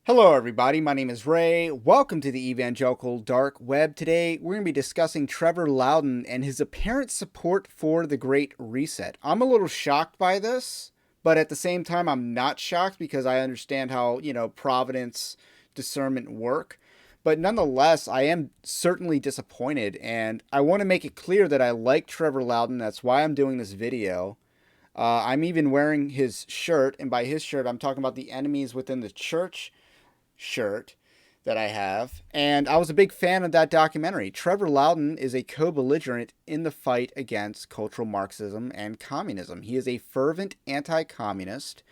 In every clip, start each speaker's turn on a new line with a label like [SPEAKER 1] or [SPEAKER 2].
[SPEAKER 1] Hello, everybody. My name is Ray. Welcome to the Evangelical Dark Web. Today, we're going to be discussing Trevor Loudon and his apparent support for the Great Reset. I'm a little shocked by this, but at the same time, I'm not shocked because I understand how, providence, discernment work. But nonetheless, I am certainly disappointed, and I want to make it clear that I like Trevor Loudon. That's why I'm doing this video. I'm even wearing his shirt, and by his shirt, I'm talking about the enemies within the church shirt that I have, and I was a big fan of that documentary. Trevor Loudon is a co-belligerent in the fight against cultural Marxism and communism. He is a fervent anti-communist.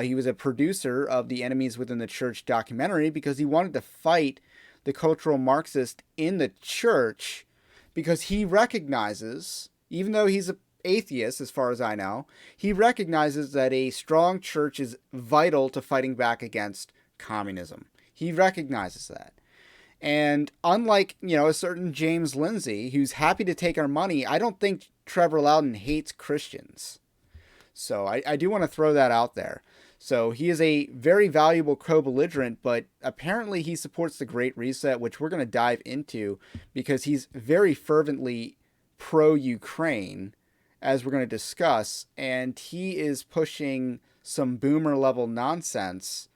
[SPEAKER 1] He was a producer of the Enemies Within the Church documentary because he wanted to fight the cultural Marxist in the church because he recognizes, even though he's an atheist as far as I know, he recognizes that a strong church is vital to fighting back against communism. He recognizes that. And unlike, a certain James Lindsay, who's happy to take our money, I don't think Trevor Loudon hates Christians. So I do want to throw that out there. So he is a very valuable co-belligerent, but apparently he supports the Great Reset, which we're going to dive into because he's very fervently pro-Ukraine, as we're going to discuss, and he is pushing some boomer level nonsense.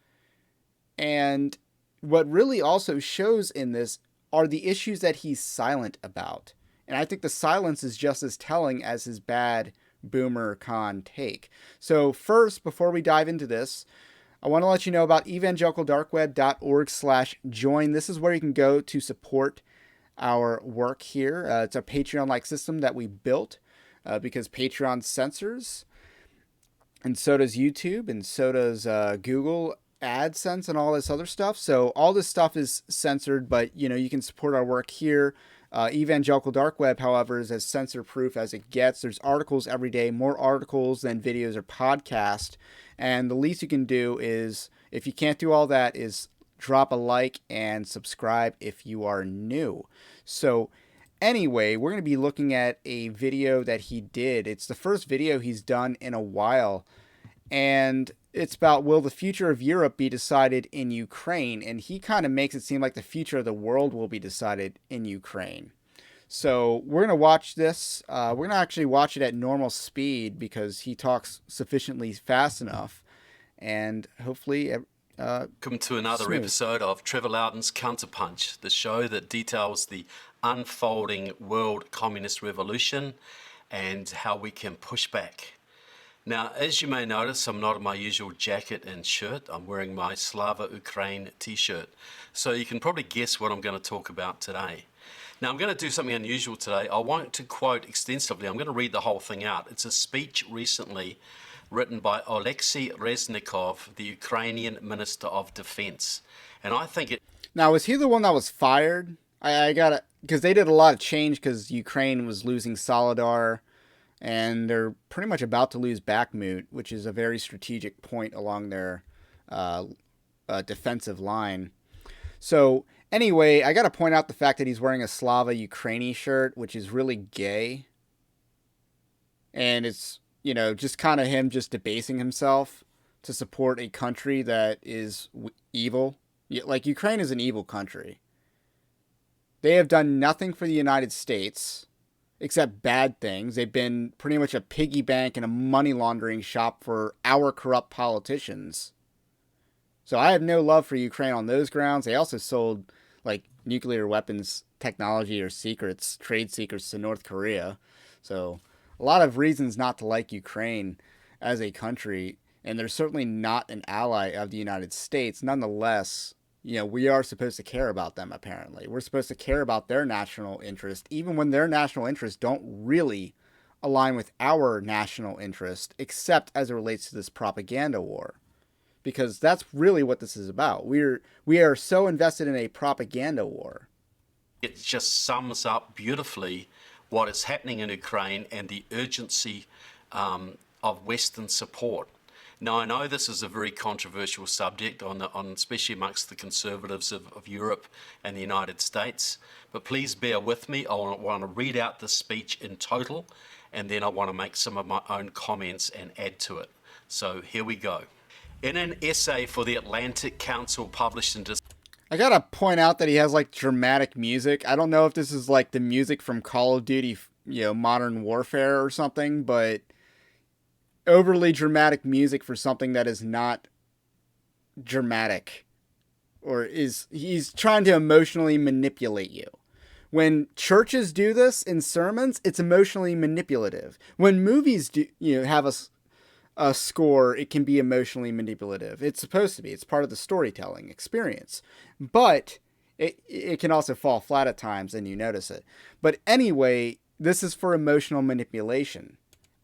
[SPEAKER 1] And what really also shows in this are the issues that he's silent about. And I think the silence is just as telling as his bad boomer con take. So first, before we dive into this, I want to let you know about evangelicaldarkweb.org/join. This is where you can go to support our work here. It's a Patreon-like system that we built because Patreon censors, and so does YouTube, and so does Google AdSense and all this other stuff. So all this stuff is censored, but you can support our work here. Evangelical Dark Web, however, is as censor proof as it gets. There's articles every day, more articles than videos or podcasts. And the least you can do is, if you can't do all that, is drop a like and subscribe if you are new. So anyway, we're going to be looking at a video that he did. It's the first video he's done in a while. And it's about, will the future of Europe be decided in Ukraine? And he kind of makes it seem like the future of the world will be decided in Ukraine. So we're going to watch this. We're going to actually watch it at normal speed because he talks sufficiently fast enough. And hopefully
[SPEAKER 2] Welcome to another episode of Trevor Loudon's Counterpunch, the show that details the unfolding world communist revolution and how we can push back. Now, as you may notice, I'm not in my usual jacket and shirt. I'm wearing my Slava Ukraine t-shirt. So you can probably guess what I'm going to talk about today. Now, I'm going to do something unusual today. I won't quote extensively. I'm going to read the whole thing out. It's a speech recently written by Oleksiy Reznikov, the Ukrainian Minister of Defense. And I think it...
[SPEAKER 1] Now, was he the one that was fired? I got it, because they did a lot of change because Ukraine was losing Solidar, and they're pretty much about to lose Bakhmut, which is a very strategic point along their defensive line. So anyway, I got to point out the fact that he's wearing a Slava Ukraini shirt, which is really gay. And it's, just kind of him just debasing himself to support a country that is evil. Like, Ukraine is an evil country. They have done nothing for the United States except bad things. They've been pretty much a piggy bank and a money laundering shop for our corrupt politicians. So I have no love for Ukraine on those grounds. They also sold nuclear weapons technology or secrets, trade secrets to North Korea. So a lot of reasons not to like Ukraine as a country. And they're certainly not an ally of the United States. Nonetheless, we are supposed to care about them, apparently. We're supposed to care about their national interest, even when their national interests don't really align with our national interest, except as it relates to this propaganda war. Because that's really what this is about. We are so invested in a propaganda war.
[SPEAKER 2] It just sums up beautifully what is happening in Ukraine and the urgency of Western support. Now, I know this is a very controversial subject, especially amongst the conservatives of Europe and the United States, but please bear with me. I want to read out the speech in total, and then I want to make some of my own comments and add to it. So here we go. In an essay for the Atlantic Council published in
[SPEAKER 1] I gotta point out that he has like dramatic music. I don't know if this is like the music from Call of Duty, Modern Warfare or something, but overly dramatic music for something that is not dramatic, or he's trying to emotionally manipulate you. When churches do this in sermons, it's emotionally manipulative. When movies do, have a score, it can be emotionally manipulative. It's supposed to be. It's part of the storytelling experience. But it can also fall flat at times and you notice it. But anyway, this is for emotional manipulation.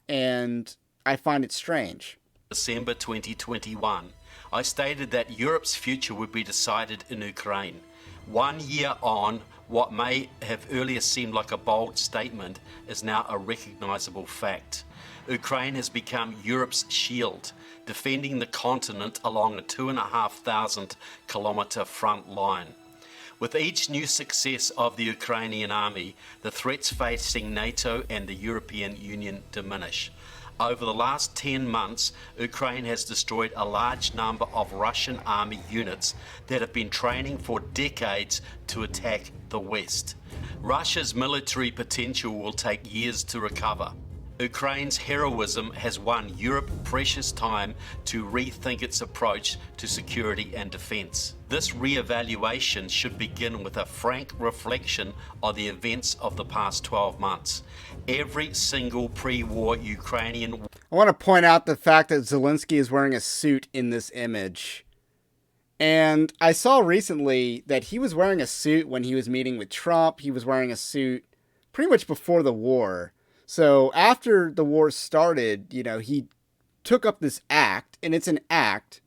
[SPEAKER 1] And I find it strange.
[SPEAKER 2] December 2021, I stated that Europe's future would be decided in Ukraine. 1 year on, what may have earlier seemed like a bold statement is now a recognizable fact. Ukraine has become Europe's shield, defending the continent along a 2,500 kilometer front line. With each new success of the Ukrainian army, the threats facing NATO and the European Union diminish. Over the last 10 months, Ukraine has destroyed a large number of Russian army units that have been training for decades to attack the West. Russia's military potential will take years to recover. Ukraine's heroism has won Europe precious time to rethink its approach to security and defence. This re-evaluation should begin with a frank reflection on the events of the past 12 months. Every single pre-war Ukrainian...
[SPEAKER 1] I want to point out the fact that Zelensky is wearing a suit in this image. And I saw recently that he was wearing a suit when he was meeting with Trump. He was wearing a suit pretty much before the war. So after the war started, he took up this act, and it's an act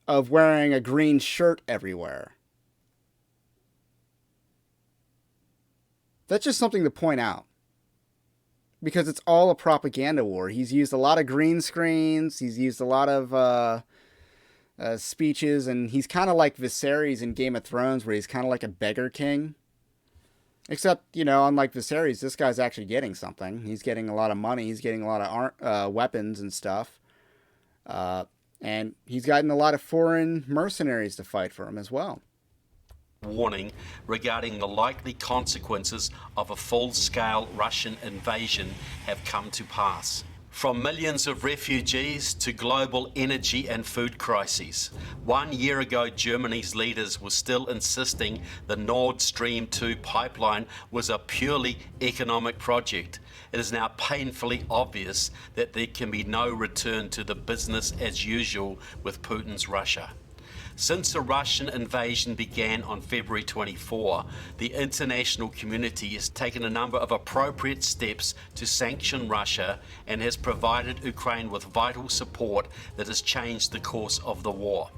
[SPEAKER 1] of wearing a green shirt everywhere. That's just something to point out. Because it's all a propaganda war. He's used a lot of green screens. He's used a lot of speeches. And he's kind of like Viserys in Game of Thrones, where he's kind of like a beggar king. Except, unlike Viserys, this guy's actually getting something. He's getting a lot of money. He's getting a lot of weapons and stuff. And he's gotten a lot of foreign mercenaries to fight for him as well.
[SPEAKER 2] Warning regarding the likely consequences of a full-scale Russian invasion have come to pass. From millions of refugees to global energy and food crises. 1 year ago, Germany's leaders were still insisting the Nord Stream 2 pipeline was a purely economic project. It is now painfully obvious that there can be no return to the business as usual with Putin's Russia. Since the Russian invasion began on February 24, the international community has taken a number of appropriate steps to sanction Russia and has provided Ukraine with vital support that has changed the course of the war.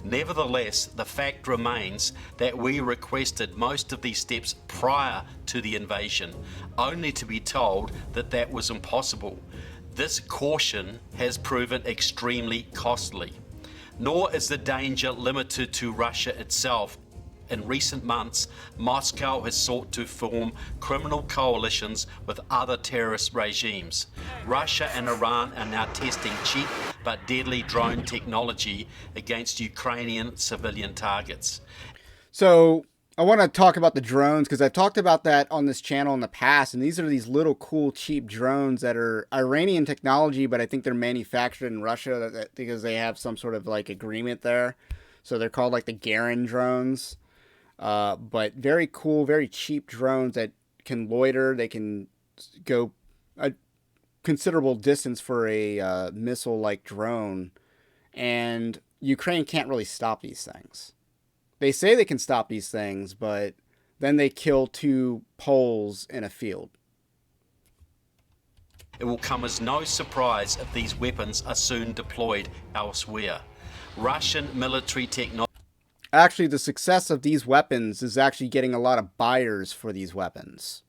[SPEAKER 2] Nevertheless, the fact remains that we requested most of these steps prior to the invasion, only to be told that that was impossible. This caution has proven extremely costly. Nor is the danger limited to Russia itself. In recent months, Moscow has sought to form criminal coalitions with other terrorist regimes. Russia and Iran are now testing cheap but deadly drone technology against Ukrainian civilian targets.
[SPEAKER 1] So I want to talk about the drones because I've talked about that on this channel in the past, and these are these little cool cheap drones that are Iranian technology, but I think they're manufactured in Russia because they have some sort of like agreement there. So they're called like the Garin drones, but very cool, very cheap drones that can loiter. They can go a considerable distance for a missile-like drone, and Ukraine can't really stop these things. They say they can stop these things, but then they kill 2 Poles in a field.
[SPEAKER 2] It will come as no surprise if these weapons are soon deployed elsewhere. Russian military technology...
[SPEAKER 1] Actually, the success of these weapons is actually getting a lot of buyers for these weapons.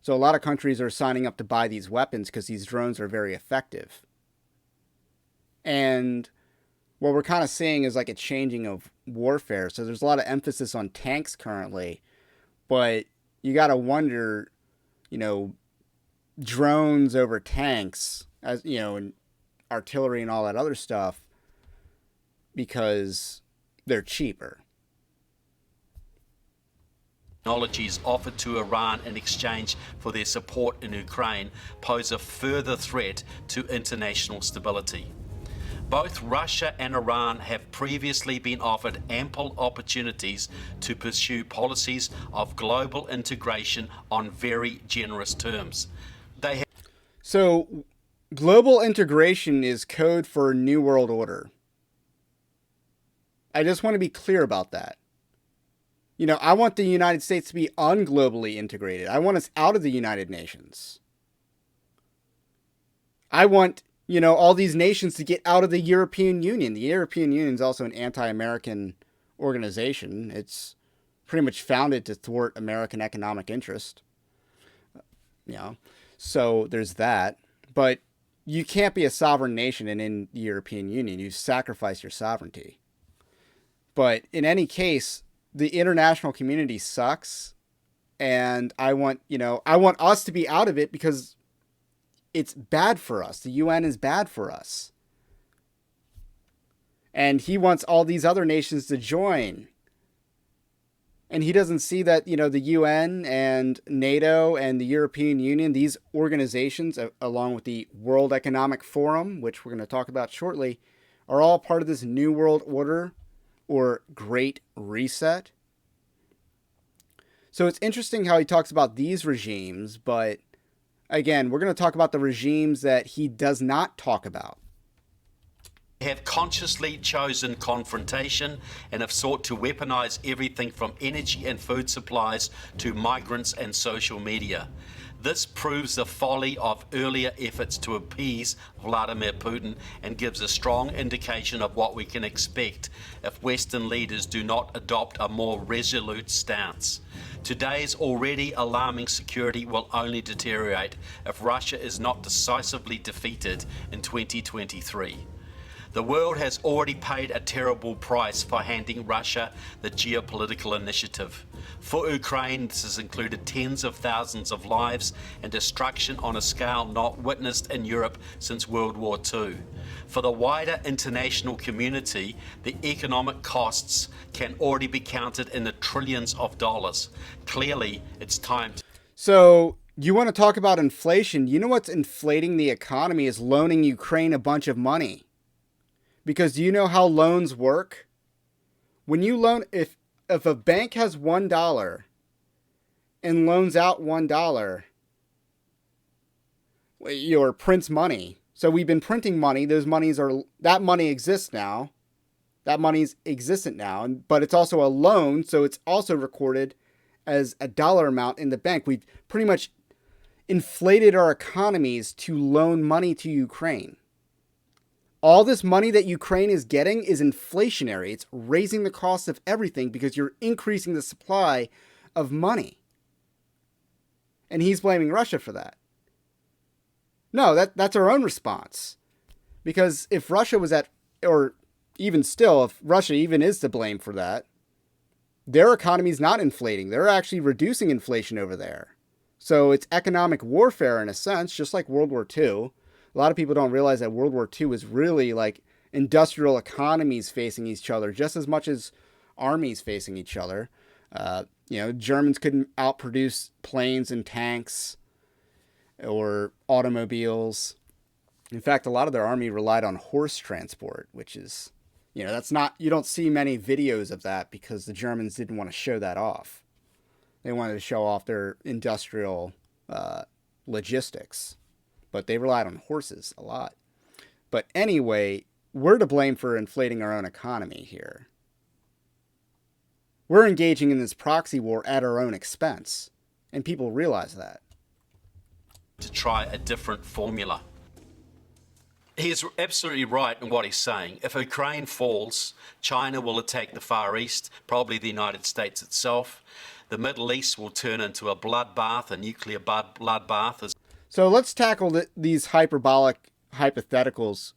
[SPEAKER 1] So a lot of countries are signing up to buy these weapons because these drones are very effective. And what we're kind of seeing is like a changing of warfare. So there's a lot of emphasis on tanks currently, but you got to wonder, drones over tanks, as and artillery and all that other stuff. because they're cheaper.
[SPEAKER 2] Technologies offered to Iran in exchange for their support in Ukraine pose a further threat to international stability. Both Russia and Iran have previously been offered ample opportunities to pursue policies of global integration on very generous terms.
[SPEAKER 1] So, global integration is code for New World Order. I just want to be clear about that. You know, I want the United States to be unglobally integrated. I want us out of the United Nations. I want, you know, all these nations to get out of the European Union. The European Union is also an anti-American organization. It's pretty much founded to thwart American economic interest. You know, so there's that. But you can't be a sovereign nation and in the European Union. You sacrifice your sovereignty. But in any case, the international community sucks, and I want us to be out of it because it's bad for us. The UN is bad for us. And he wants all these other nations to join. And he doesn't see that, you know, the UN and NATO and the European Union, these organizations, along with the World Economic Forum, which we're going to talk about shortly, are all part of this New World Order or Great Reset. So it's interesting how he talks about these regimes, but again, we're going to talk about the regimes that he does not talk about.
[SPEAKER 2] Have consciously chosen confrontation and have sought to weaponize everything from energy and food supplies to migrants and social media. This proves the folly of earlier efforts to appease Vladimir Putin and gives a strong indication of what we can expect if Western leaders do not adopt a more resolute stance. Today's already alarming security will only deteriorate if Russia is not decisively defeated in 2023. The world has already paid a terrible price for handing Russia the geopolitical initiative. For Ukraine, this has included tens of thousands of lives and destruction on a scale not witnessed in Europe since World War II. For the wider international community, the economic costs can already be counted in the trillions of dollars. Clearly, it's time to...
[SPEAKER 1] So, you want to talk about inflation? You know what's inflating the economy is loaning Ukraine a bunch of money. Because do you know how loans work? When you loan, if a bank has $1 and loans out $1, or prints money. So we've been printing money. That money exists now. That money's existent now, but it's also a loan, so it's also recorded as a dollar amount in the bank. We've pretty much inflated our economies to loan money to Ukraine. All this money that Ukraine is getting is inflationary. It's raising the cost of everything because you're increasing the supply of money. And he's blaming Russia for that. No, that's our own response. Because if Russia was or even still, if Russia even is to blame for that, their economy is not inflating. They're actually reducing inflation over there. So it's economic warfare in a sense, just like World War II. A lot of people don't realize that World War II was really like industrial economies facing each other just as much as armies facing each other. Germans couldn't outproduce planes and tanks or automobiles. In fact, a lot of their army relied on horse transport, which is, you don't see many videos of that because the Germans didn't want to show that off. They wanted to show off their industrial logistics. But they relied on horses a lot. But anyway, we're to blame for inflating our own economy here. We're engaging in this proxy war at our own expense. And people realize that.
[SPEAKER 2] To try a different formula. He is absolutely right in what he's saying. If Ukraine falls, China will attack the Far East, probably the United States itself. The Middle East will turn into a bloodbath, a nuclear bloodbath.
[SPEAKER 1] So let's tackle these hyperbolic hypotheticals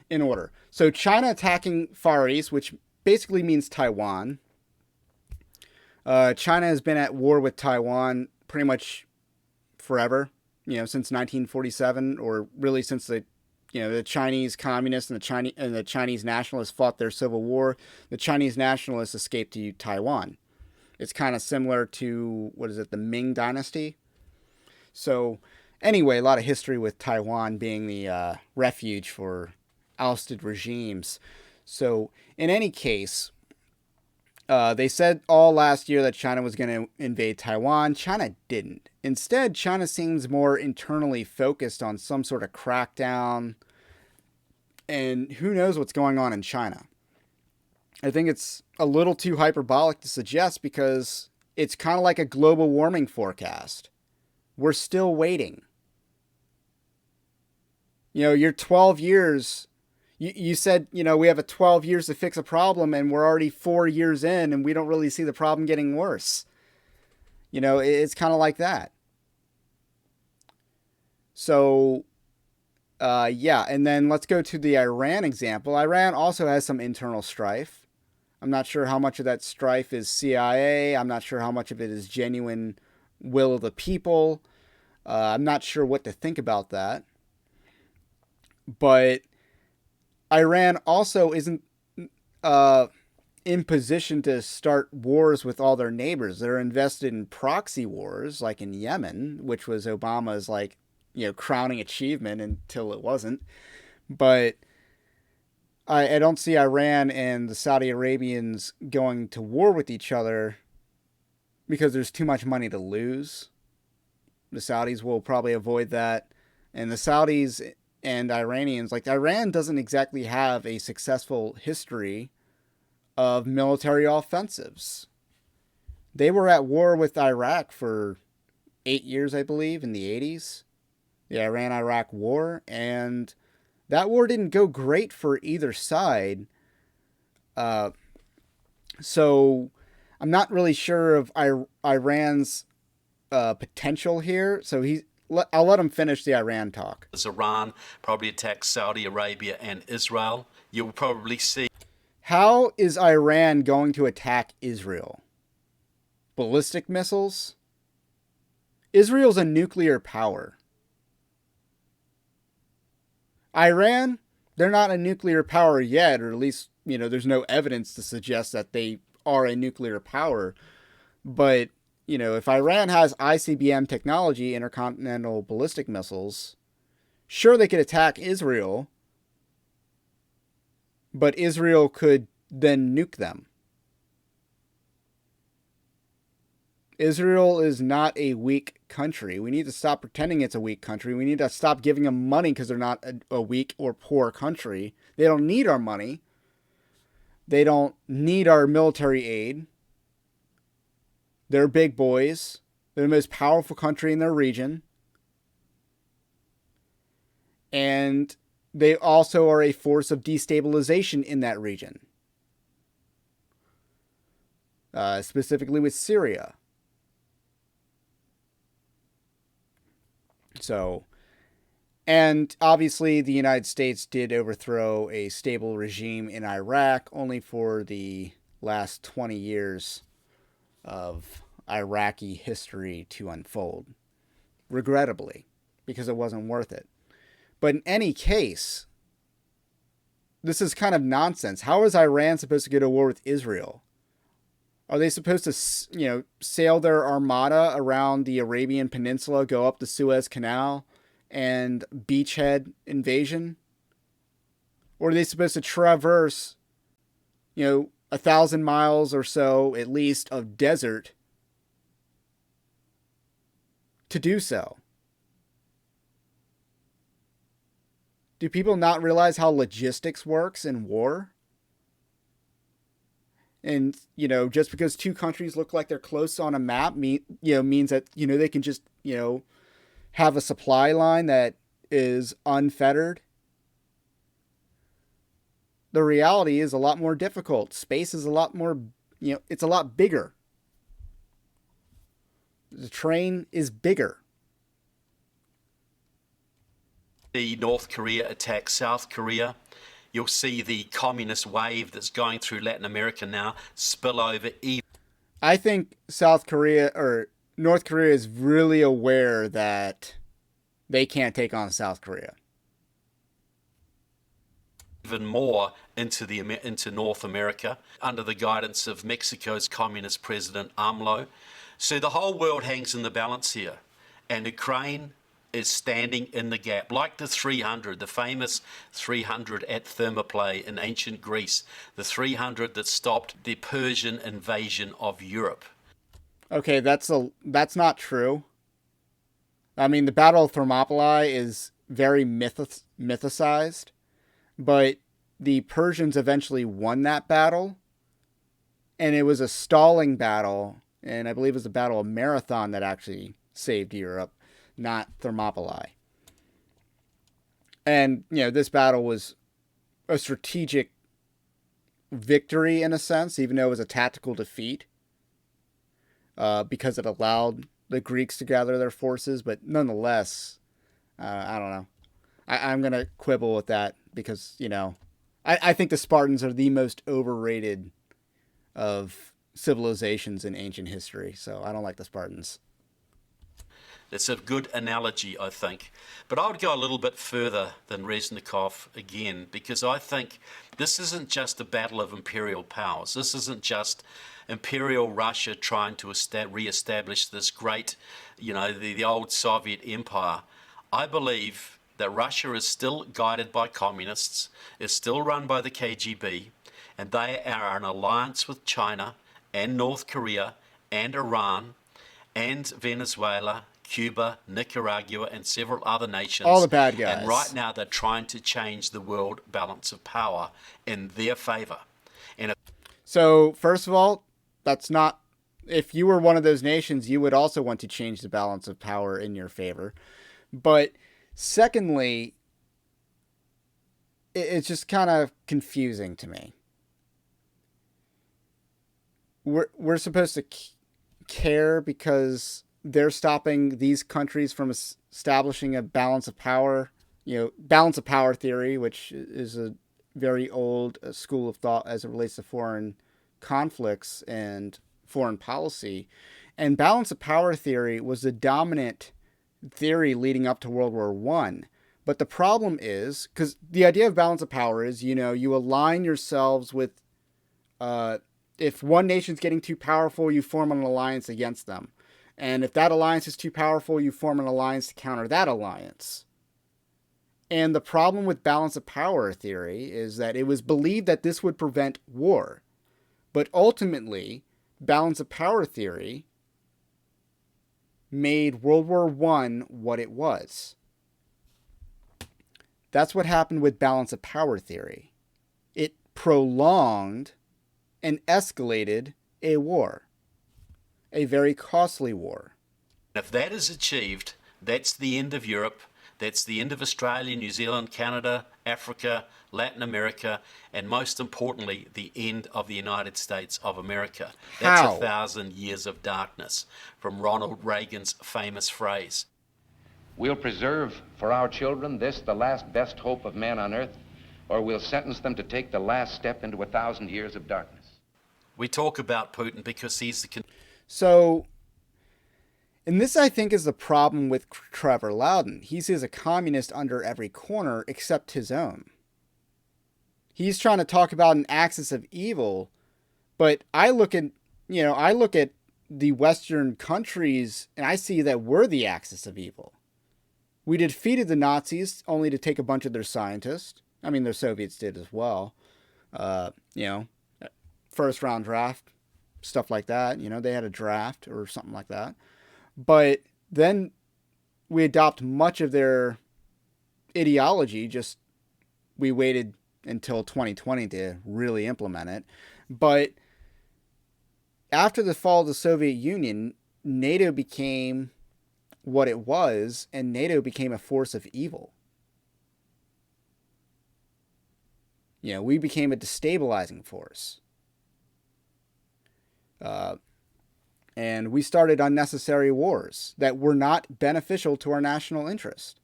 [SPEAKER 1] in order. So China attacking Far East, which basically means Taiwan. China has been at war with Taiwan pretty much forever, since 1947, or really since the, the Chinese communists and the Chinese nationalists fought their civil war. The Chinese nationalists escaped to Taiwan. It's kind of similar to, what is it, the Ming Dynasty. So anyway, a lot of history with Taiwan being the refuge for ousted regimes. So in any case, they said all last year that China was going to invade Taiwan. China didn't. Instead, China seems more internally focused on some sort of crackdown. And who knows what's going on in China. I think it's a little too hyperbolic to suggest because it's kind of like a global warming forecast. We're still waiting. You're 12 years. You said, we have 12 years to fix a problem and we're already 4 years in and we don't really see the problem getting worse. It's kind of like that. So, yeah. And then let's go to the Iran example. Iran also has some internal strife. I'm not sure how much of that strife is CIA. I'm not sure how much of it is genuine will of the people. I'm not sure what to think about that. But Iran also isn't in position to start wars with all their neighbors. They're invested in proxy wars, like in Yemen, which was Obama's crowning achievement until it wasn't. But I don't see Iran and the Saudi Arabians going to war with each other because there's too much money to lose. The Saudis will probably avoid that. And the Saudis and Iranians, Iran doesn't exactly have a successful history of military offensives. They were at war with Iraq for 8 years, I believe, in the 80s. The Iran-Iraq war, and that war didn't go great for either side. So I'm not really sure of Iran's potential here. So I'll let him finish the Iran talk.
[SPEAKER 2] As Iran probably attacks Saudi Arabia and Israel, you'll probably see.
[SPEAKER 1] How is Iran going to attack Israel? Ballistic missiles? Israel's a nuclear power. Iran, they're not a nuclear power yet, or at least, there's no evidence to suggest that they are a nuclear power. But, if Iran has ICBM technology, intercontinental ballistic missiles, sure, they could attack Israel, but Israel could then nuke them. Israel is not a weak country. We need to stop pretending it's a weak country. We need to stop giving them money because they're not a weak or poor country. They don't need our money. They don't need our military aid. They're big boys. They're the most powerful country in their region. And they also are a force of destabilization in that region. Specifically with Syria. So, and obviously the United States did overthrow a stable regime in Iraq only for the last 20 years of Iraqi history to unfold. Regrettably, because it wasn't worth it. But in any case, this is kind of nonsense. How is Iran supposed to go to war with Israel? Are they supposed to, sail their armada around the Arabian Peninsula, go up the Suez Canal, and beachhead invasion? Or are they supposed to traverse, 1,000 miles or so, at least, of desert to do so? Do people not realize how logistics works in war? And, just because two countries look like they're close on a map, means that, they can just, have a supply line that is unfettered. The reality is a lot more difficult. Space is a lot more, it's a lot bigger. The terrain is bigger.
[SPEAKER 2] The North Korea attacks South Korea. You'll see the communist wave that's going through Latin America now spill over.
[SPEAKER 1] I think South Korea or North Korea is really aware that they can't take on South Korea.
[SPEAKER 2] even more into North America under the guidance of Mexico's communist president AMLO. So the whole world hangs in the balance here, and Ukraine is standing in the gap, like the 300, the famous 300 at Thermopylae in ancient Greece, the 300 that stopped the Persian invasion of Europe.
[SPEAKER 1] Okay, that's not true. I mean, the Battle of Thermopylae is very mythicized, but the Persians eventually won that battle, and it was a stalling battle, and I believe it was the Battle of Marathon that actually saved Europe, not Thermopylae. And, this battle was a strategic victory in a sense, even though it was a tactical defeat, because it allowed the Greeks to gather their forces, but nonetheless, I don't know. I'm going to quibble with that because, I think the Spartans are the most overrated of civilizations in ancient history, so I don't like the Spartans.
[SPEAKER 2] It's a good analogy, I think. But I would go a little bit further than Reznikov again, because I think this isn't just a battle of imperial powers. This isn't just Imperial Russia trying to re-establish this great, the old Soviet empire. I believe that Russia is still guided by communists, is still run by the KGB, and they are in alliance with China and North Korea and Iran and Venezuela, Cuba, Nicaragua, and several other nations.
[SPEAKER 1] All the bad guys.
[SPEAKER 2] And right now they're trying to change the world balance of power in their favor.
[SPEAKER 1] So, first of all, that's not... If you were one of those nations, you would also want to change the balance of power in your favor. But secondly, it's just kind of confusing to me. We're supposed to care because they're stopping these countries from establishing a balance of power, balance of power theory, which is a very old school of thought as it relates to foreign conflicts and foreign policy. And balance of power theory was the dominant theory leading up to World War I. But the problem is, because the idea of balance of power is, you align yourselves with, if one nation's getting too powerful, you form an alliance against them. And if that alliance is too powerful, you form an alliance to counter that alliance. And the problem with balance of power theory is that it was believed that this would prevent war. But ultimately, balance of power theory made World War I what it was. That's what happened with balance of power theory. It prolonged and escalated a war. A very costly war.
[SPEAKER 2] If that is achieved, that's the end of Europe, that's the end of Australia, New Zealand, Canada, Africa, Latin America, and most importantly, the end of the United States of America. That's 1,000 years of darkness, from Ronald Reagan's famous phrase.
[SPEAKER 3] We'll preserve for our children this, the last best hope of man on earth, or we'll sentence them to take the last step into 1,000 years of darkness.
[SPEAKER 2] We talk about Putin because he's the...
[SPEAKER 1] So, and this I think is the problem with Trevor Loudon. He sees a communist under every corner except his own. He's trying to talk about an axis of evil, but I look at the Western countries and I see that we're the axis of evil. We defeated the Nazis only to take a bunch of their scientists. I mean, the Soviets did as well. First round draft. Stuff like that. They had a draft or something like that. But then we adopt much of their ideology. Just we waited until 2020 to really implement it. But after the fall of the Soviet Union, NATO became what it was, and NATO became a force of evil. We became a destabilizing force. And we started unnecessary wars that were not beneficial to our national interest.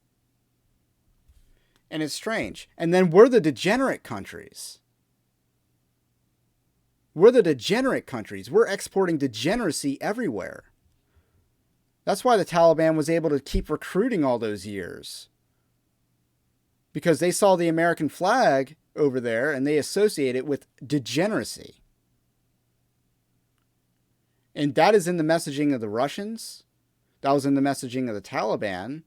[SPEAKER 1] And it's strange. And then we're the degenerate countries. We're the degenerate countries. We're exporting degeneracy everywhere. That's why the Taliban was able to keep recruiting all those years. Because they saw the American flag over there, and they associate it with degeneracy. And that is in the messaging of the Russians. That was in the messaging of the Taliban.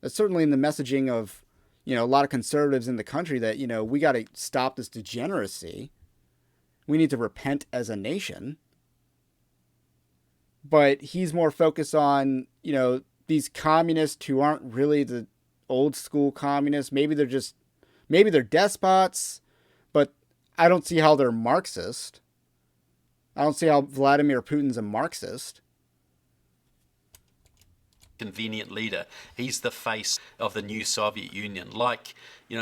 [SPEAKER 1] That's certainly in the messaging of, a lot of conservatives in the country that, we got to stop this degeneracy. We need to repent as a nation. But he's more focused on, these communists who aren't really the old school communists. Maybe they're despots, but I don't see how they're Marxist. I don't see how Vladimir Putin's a Marxist.
[SPEAKER 2] Convenient leader. He's the face of the new Soviet Union, like,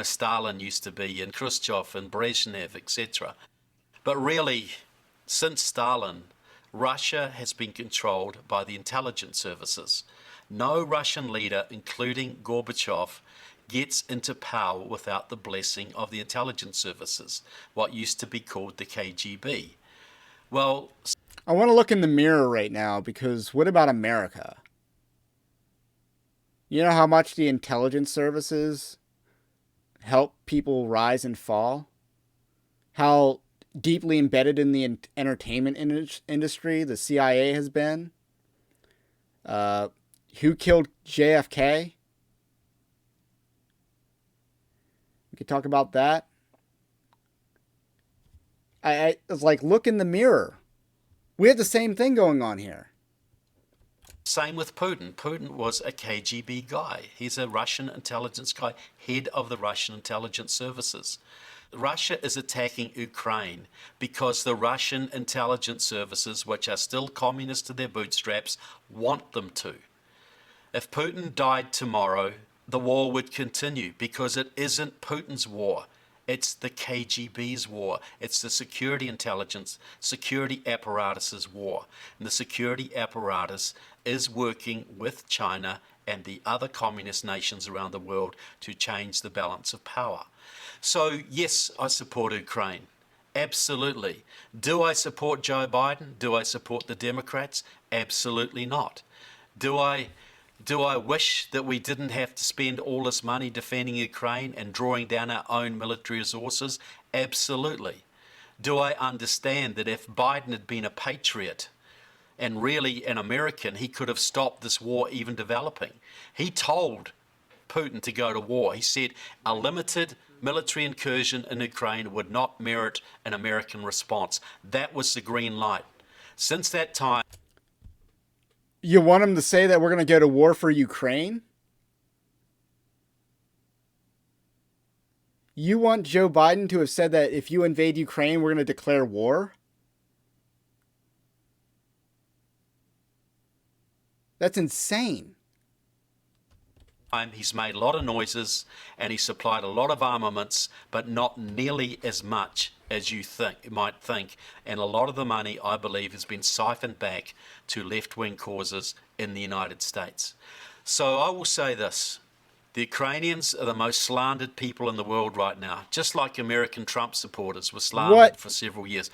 [SPEAKER 2] Stalin used to be, and Khrushchev and Brezhnev, etc. But really, since Stalin, Russia has been controlled by the intelligence services. No Russian leader, including Gorbachev, gets into power without the blessing of the intelligence services, what used to be called the KGB. Well,
[SPEAKER 1] I want to look in the mirror right now, because what about America? You know how much the intelligence services help people rise and fall? How deeply embedded in the entertainment industry the CIA has been? Who killed JFK? We could talk about that. I was like, look in the mirror. We have the same thing going on here.
[SPEAKER 2] Same with Putin. Putin was a KGB guy. He's a Russian intelligence guy, head of the Russian intelligence services. Russia is attacking Ukraine because the Russian intelligence services, which are still communist to their bootstraps, want them to. If Putin died tomorrow, the war would continue because it isn't Putin's war. It's the KGB's war. It's the security intelligence, security apparatus's war. And the security apparatus is working with China and the other communist nations around the world to change the balance of power. So, yes, I support Ukraine. Absolutely. Do I support Joe Biden? Do I support the Democrats? Absolutely not. Do I wish that we didn't have to spend all this money defending Ukraine and drawing down our own military resources? Absolutely. Do I understand that if Biden had been a patriot and really an American, he could have stopped this war even developing? He told Putin to go to war. He said a limited military incursion in Ukraine would not merit an American response. That was the green light. Since that time...
[SPEAKER 1] You want him to say that we're going to go to war for Ukraine? You want Joe Biden to have said that if you invade Ukraine, we're going to declare war? That's insane.
[SPEAKER 2] He's made a lot of noises and he supplied a lot of armaments, but not nearly as much as you might think. And a lot of the money, I believe, has been siphoned back to left-wing causes in the United States. So I will say this. The Ukrainians are the most slandered people in the world right now, just like American Trump supporters were slandered for several years.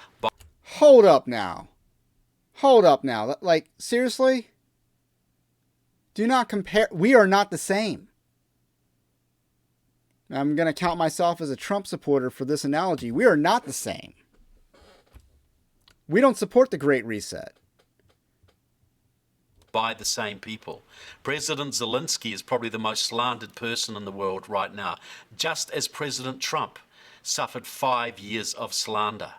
[SPEAKER 1] Hold up now. Like, seriously? Do not compare. We are not the same. I'm going to count myself as a Trump supporter for this analogy. We are not the same. We don't support the Great Reset.
[SPEAKER 2] By the same people. President Zelensky is probably the most slandered person in the world right now, just as President Trump suffered 5 years of slander.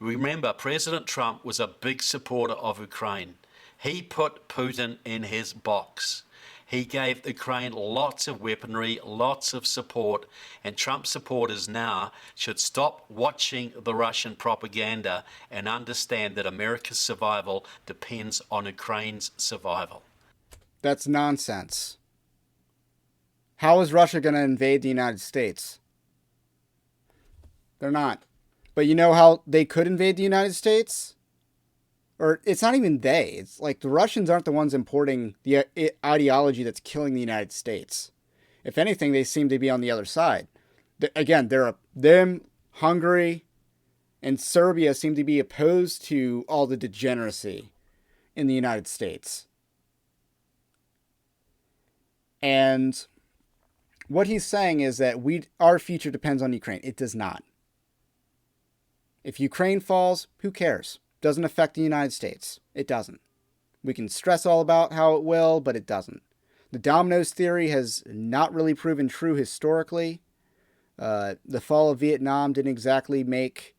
[SPEAKER 2] Remember, President Trump was a big supporter of Ukraine. He put Putin in his box. He gave Ukraine lots of weaponry, lots of support, and Trump supporters now should stop watching the Russian propaganda and understand that America's survival depends on Ukraine's survival.
[SPEAKER 1] That's nonsense. How is Russia going to invade the United States? They're not. But you know how they could invade the United States? Or it's not even they. It's like the Russians aren't the ones importing the ideology that's killing the United States. If anything, they seem to be on the other side. Again, them, Hungary, and Serbia seem to be opposed to all the degeneracy in the United States. And What he's saying is that our future depends on Ukraine. It does not. If Ukraine falls, who cares? Doesn't affect the United States. It doesn't. We can stress all about how it will, but it doesn't. The dominoes theory has not really proven true historically. The fall of Vietnam didn't exactly make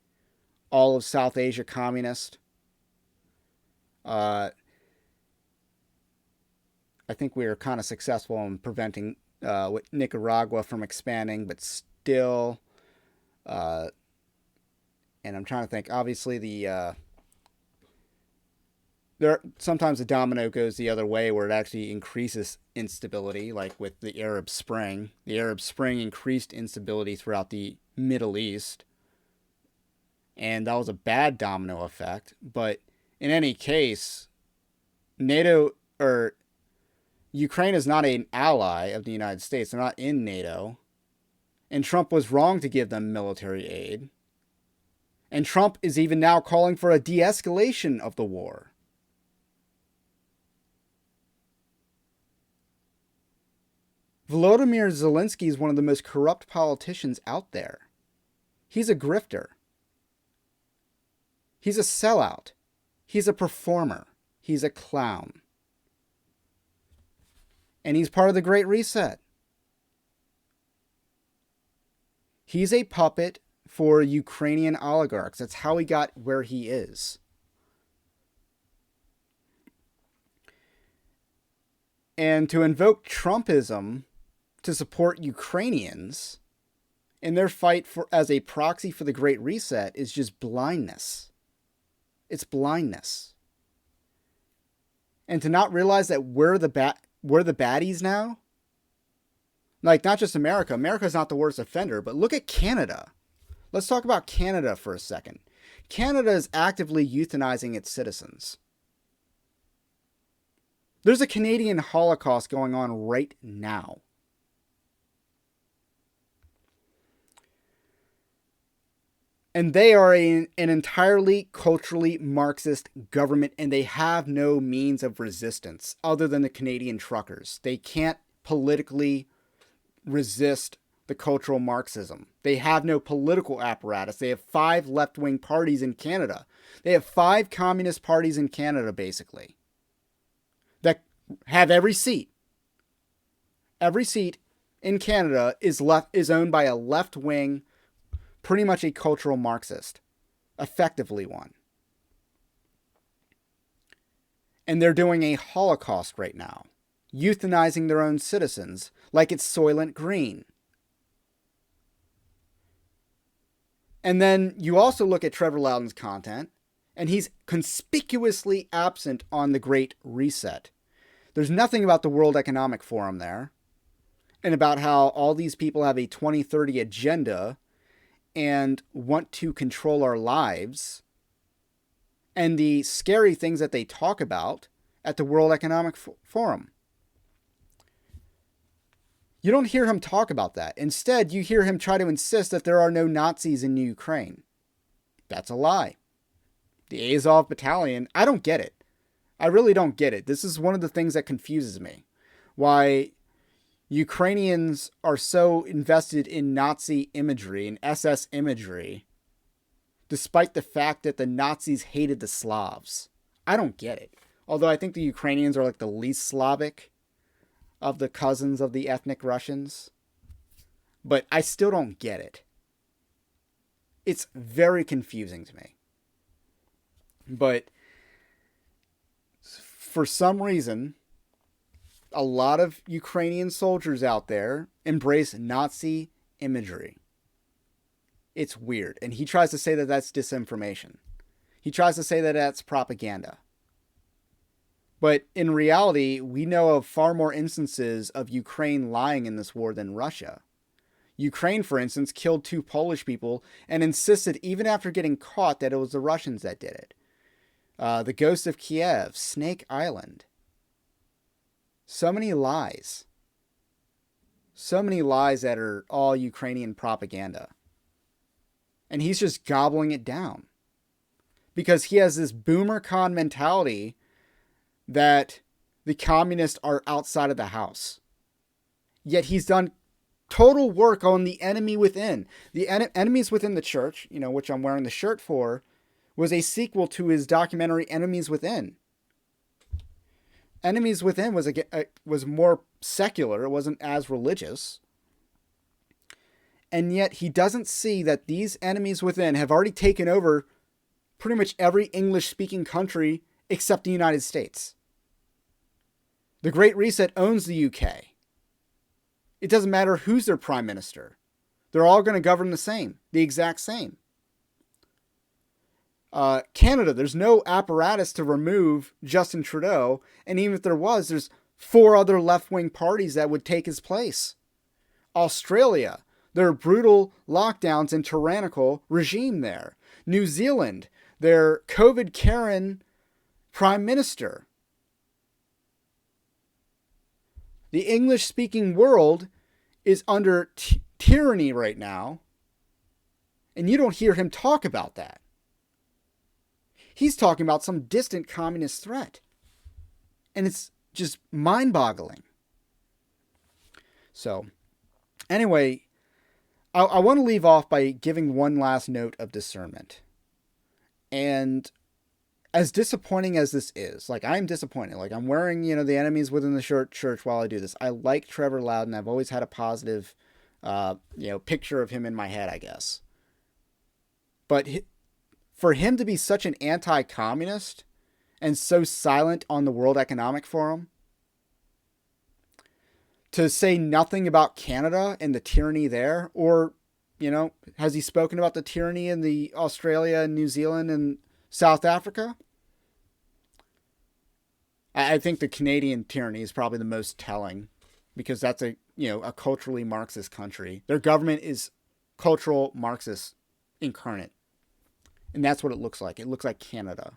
[SPEAKER 1] all of South Asia communist. I think we were kind of successful in preventing Nicaragua from expanding, but still, and I'm trying to think, obviously sometimes the domino goes the other way where it actually increases instability, like with the Arab Spring. The Arab Spring increased instability throughout the Middle East, and that was a bad domino effect. But in any case, Ukraine is not an ally of the United States. They're not in NATO. And Trump was wrong to give them military aid. And Trump is even now calling for a de-escalation of the war. Volodymyr Zelensky is one of the most corrupt politicians out there. He's a grifter. He's a sellout. He's a performer. He's a clown. And he's part of the Great Reset. He's a puppet for Ukrainian oligarchs. That's how he got where he is. And to invoke Trumpism to support Ukrainians in their fight as a proxy for the Great Reset is just blindness. It's blindness. And to not realize that we're the baddies now? Like, not just America. America's not the worst offender, but look at Canada. Let's talk about Canada for a second. Canada is actively euthanizing its citizens. There's a Canadian Holocaust going on right now. And they are an entirely culturally Marxist government, and they have no means of resistance other than the Canadian truckers. They can't politically resist the cultural Marxism. They have no political apparatus. They have 5 left-wing parties in Canada. They have 5 communist parties in Canada, basically, that have every seat. Every seat in Canada is owned by a left-wing, pretty much a cultural Marxist, effectively one. And they're doing a Holocaust right now, euthanizing their own citizens like it's Soylent Green. And then you also look at Trevor Loudon's content, and he's conspicuously absent on the Great Reset. There's nothing about the World Economic Forum there, and about how all these people have a 2030 agenda and want to control our lives, and the scary things that they talk about at the World Economic Forum. You don't hear him talk about that. Instead, you hear him try to insist that there are no Nazis in Ukraine. That's a lie. The Azov Battalion, I don't get it. I really don't get it. This is one of the things that confuses me. Why Ukrainians are so invested in Nazi imagery and SS imagery, despite the fact that the Nazis hated the Slavs. I don't get it. Although I think the Ukrainians are like the least Slavic of the cousins of the ethnic Russians. But I still don't get it. It's very confusing to me. But for some reason, a lot of Ukrainian soldiers out there embrace Nazi imagery. It's weird. And he tries to say that that's disinformation. He tries to say that that's propaganda. But in reality, we know of far more instances of Ukraine lying in this war than Russia. Ukraine, for instance, killed 2 Polish people and insisted, even after getting caught, that it was the Russians that did it. The Ghost of Kiev, Snake Island. So many lies. So many lies that are all Ukrainian propaganda. And he's just gobbling it down. Because he has this boomer con mentality that the communists are outside of the house. Yet he's done total work on the enemy within. The enemies within the church, which I'm wearing the shirt for, was a sequel to his documentary Enemies Within. Enemies Within was more secular. It wasn't as religious. And yet he doesn't see that these enemies within have already taken over pretty much every English-speaking country except the United States. The Great Reset owns the UK. It doesn't matter who's their prime minister. They're all going to govern the exact same. Canada, there's no apparatus to remove Justin Trudeau, and even if there was, there's 4 other left-wing parties that would take his place. Australia, their brutal lockdowns and tyrannical regime there. New Zealand, their COVID Karen prime minister. The English-speaking world is under tyranny right now, and you don't hear him talk about that. He's talking about some distant communist threat. And it's just mind-boggling. So, anyway, I want to leave off by giving one last note of discernment. And as disappointing as this is, I'm disappointed. I'm wearing, the enemies within the church while I do this. I like Trevor Loudon. I've always had a positive, picture of him in my head, I guess. But for him to be such an anti-communist and so silent on the World Economic Forum, to say nothing about Canada and the tyranny there, or, has he spoken about the tyranny in the Australia and New Zealand and South Africa? I think the Canadian tyranny is probably the most telling, because that's a culturally Marxist country. Their government is cultural Marxist incarnate. And that's what it looks like. It looks like Canada.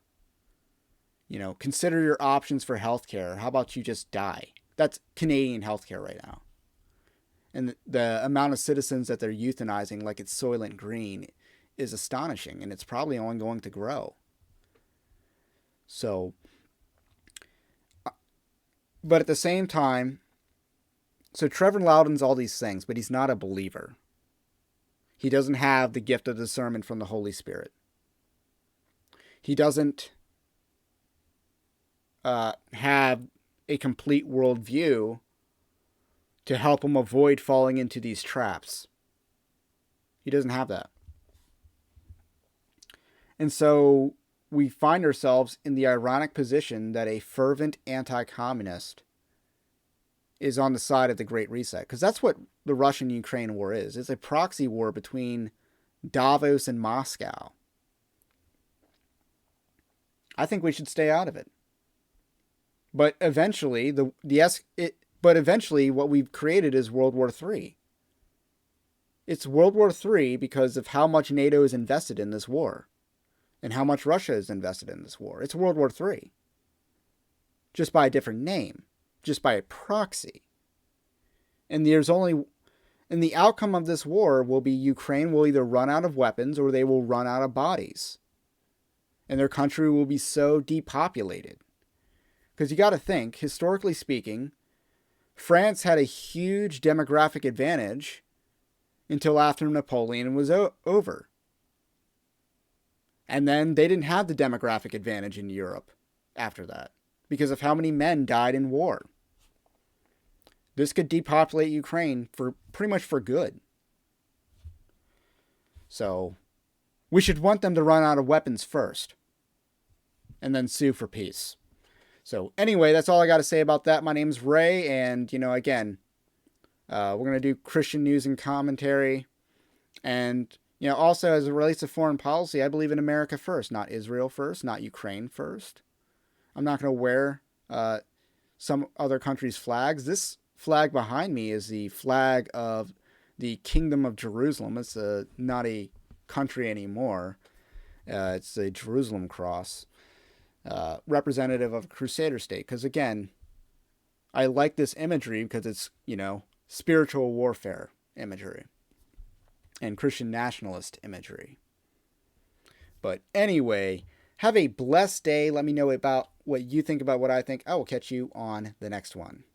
[SPEAKER 1] Consider your options for healthcare. How about you just die? That's Canadian healthcare right now. And the amount of citizens that they're euthanizing like it's Soylent Green is astonishing. And it's probably only going to grow. So, but at the same time, so Trevor Loudon's all these things, but he's not a believer. He doesn't have the gift of discernment from the Holy Spirit. He doesn't have a complete worldview to help him avoid falling into these traps. He doesn't have that. And so we find ourselves in the ironic position that a fervent anti-communist is on the side of the Great Reset. Because that's what the Russian-Ukraine war is. It's a proxy war between Davos and Moscow. I think we should stay out of it. But eventually, what we've created is World War III. It's World War III because of how much NATO is invested in this war, and how much Russia is invested in this war. It's World War III. Just by a different name, just by a proxy. And the outcome of this war will be Ukraine will either run out of weapons or they will run out of bodies. And their country will be so depopulated. Because you got to think, historically speaking, France had a huge demographic advantage until after Napoleon was over. And then they didn't have the demographic advantage in Europe after that because of how many men died in war. This could depopulate Ukraine for pretty much for good. So we should want them to run out of weapons first and then sue for peace. So anyway, that's all I got to say about that. My name's Ray, and, again, we're going to do Christian news and commentary. And, also as it relates to foreign policy, I believe in America first, not Israel first, not Ukraine first. I'm not going to wear some other countries' flags. This flag behind me is the flag of the Kingdom of Jerusalem. It's not a country anymore. It's a Jerusalem cross. Representative of a crusader state. Because again, I like this imagery because it's, spiritual warfare imagery and Christian nationalist imagery. But anyway, have a blessed day. Let me know about what you think about what I think. I will catch you on the next one.